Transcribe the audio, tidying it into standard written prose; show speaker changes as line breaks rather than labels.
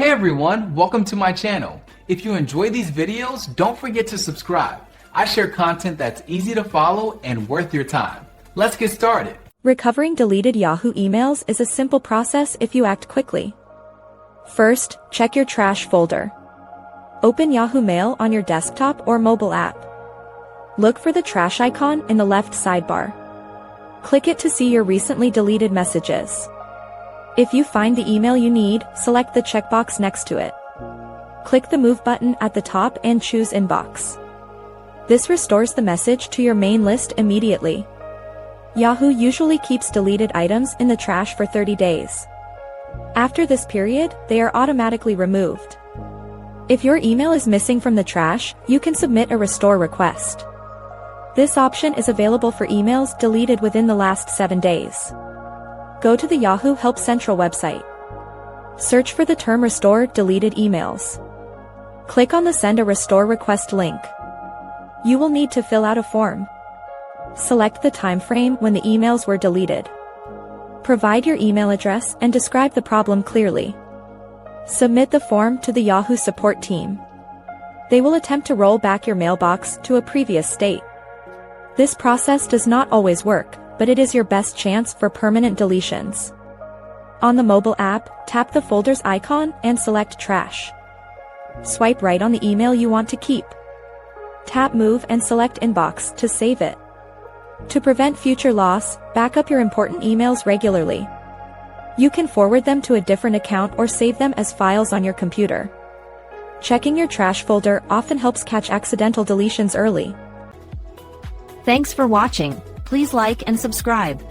Hey everyone, welcome to my channel. If you enjoy these videos, don't forget to subscribe. I share content that's easy to follow and worth your time. Let's get started.
Recovering deleted Yahoo emails is a simple process if you act quickly. First, check your trash folder. Open Yahoo Mail on your desktop or mobile app. Look for the trash icon in the left sidebar. Click it to see your recently deleted messages. If you find the email you need, select the checkbox next to it. Click the Move button at the top and choose Inbox. This restores the message to your main list immediately. Yahoo usually keeps deleted items in the trash for 30 days. After this period, they are automatically removed. If your email is missing from the trash, you can submit a restore request. This option is available for emails deleted within the last 7 days. Go to the Yahoo Help Central website. Search for the term Restore Deleted Emails. Click on the Send a Restore Request link. You will need to fill out a form. Select the time frame when the emails were deleted. Provide your email address and describe the problem clearly. Submit the form to the Yahoo support team. They will attempt to roll back your mailbox to a previous state. This process does not always work, but it is your best chance for permanent deletions. On the mobile app, tap the folder's icon and select Trash. Swipe right on the email you want to keep. Tap Move and select Inbox to save it. To prevent future loss, back up your important emails regularly. You can forward them to a different account or save them as files on your computer. Checking your trash folder often helps catch accidental deletions early.
Thanks for watching. Please like and subscribe.